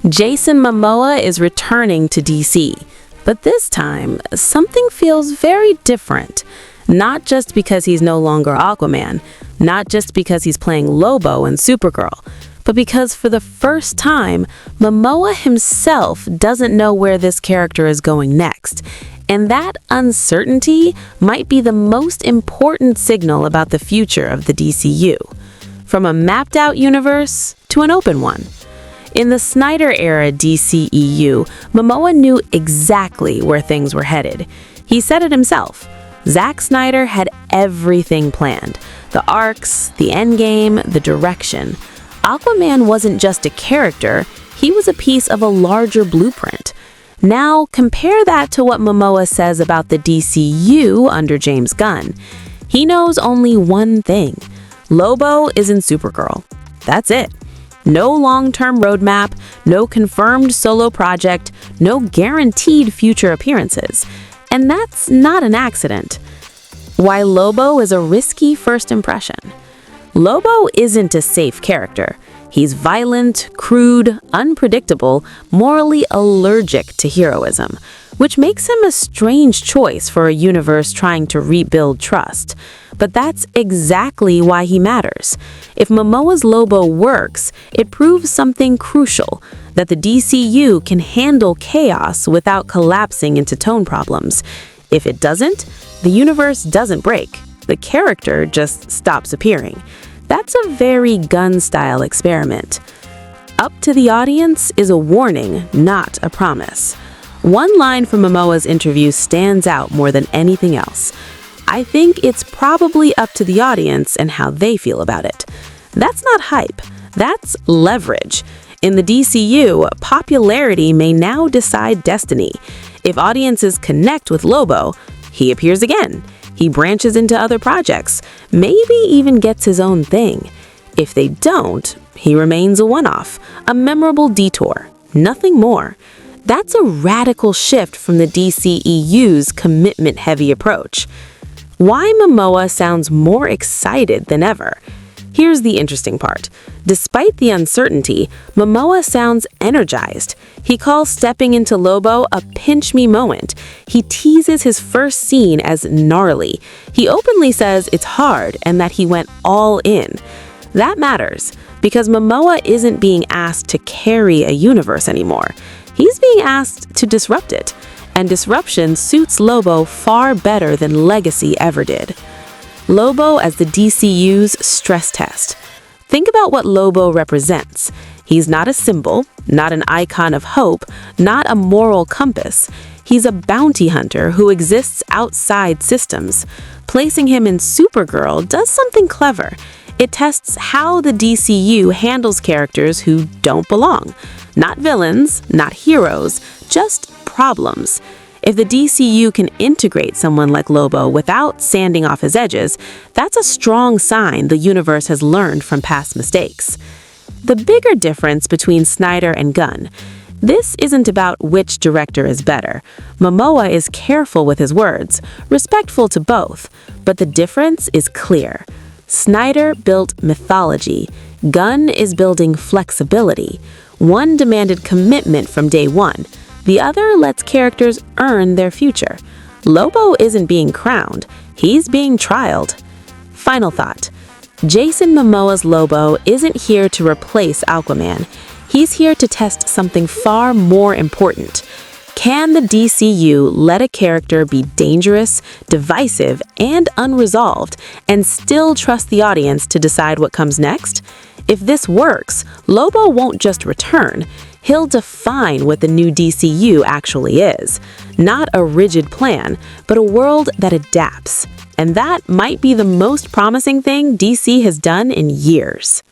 Jason Momoa is returning to DC, but this time, something feels very different. Not just because he's no longer Aquaman, not just because he's playing Lobo in Supergirl, but because for the first time, Momoa himself doesn't know where this character is going next. And that uncertainty might be the most important signal about the future of the DCU. From a mapped-out universe to an open one. In the Snyder-era DCEU, Momoa knew exactly where things were headed. He said it himself. Zack Snyder had everything planned. The arcs, the endgame, the direction. Aquaman wasn't just a character, he was a piece of a larger blueprint. Now, compare that to what Momoa says about the DCU under James Gunn. He knows only one thing. Lobo is in Supergirl. That's it. No long-term roadmap, no confirmed solo project, no guaranteed future appearances. And that's not an accident. Why Lobo is a risky first impression. Lobo isn't a safe character. He's violent, crude, unpredictable, morally allergic to heroism, which makes him a strange choice for a universe trying to rebuild trust. But that's exactly why he matters. If Momoa's Lobo works, it proves something crucial, that the DCU can handle chaos without collapsing into tone problems. If it doesn't, the universe doesn't break. The character just stops appearing. That's a very Gunn-style experiment. Up to the audience is a warning, not a promise. One line from Momoa's interview stands out more than anything else. I think it's probably up to the audience and how they feel about it. That's not hype. That's leverage. In the DCU, popularity may now decide destiny. If audiences connect with Lobo, he appears again. He branches into other projects, maybe even gets his own thing. If they don't, he remains a one-off, a memorable detour, nothing more. That's a radical shift from the DCEU's commitment-heavy approach. Why Momoa sounds more excited than ever? Here's the interesting part. Despite the uncertainty, Momoa sounds energized. He calls stepping into Lobo a pinch-me moment. He teases his first scene as gnarly. He openly says it's hard and that he went all in. That matters, because Momoa isn't being asked to carry a universe anymore. He's being asked to disrupt it. And disruption suits Lobo far better than Legacy ever did. Lobo as the DCU's stress test. Think about what Lobo represents. He's not a symbol, not an icon of hope, not a moral compass. He's a bounty hunter who exists outside systems. Placing him in Supergirl does something clever. It tests how the DCU handles characters who don't belong. Not villains, not heroes, just problems. If the DCU can integrate someone like Lobo without sanding off his edges, that's a strong sign the universe has learned from past mistakes. The bigger difference between Snyder and Gunn. This isn't about which director is better. Momoa is careful with his words, respectful to both, but the difference is clear. Snyder built mythology. Gunn is building flexibility. One demanded commitment from day one. The other lets characters earn their future. Lobo isn't being crowned, he's being trialed. Final thought. Jason Momoa's Lobo isn't here to replace Aquaman. He's here to test something far more important. Can the DCU let a character be dangerous, divisive, and unresolved, and still trust the audience to decide what comes next? If this works, Lobo won't just return. He'll define what the new DCU actually is. Not a rigid plan, but a world that adapts. And that might be the most promising thing DC has done in years.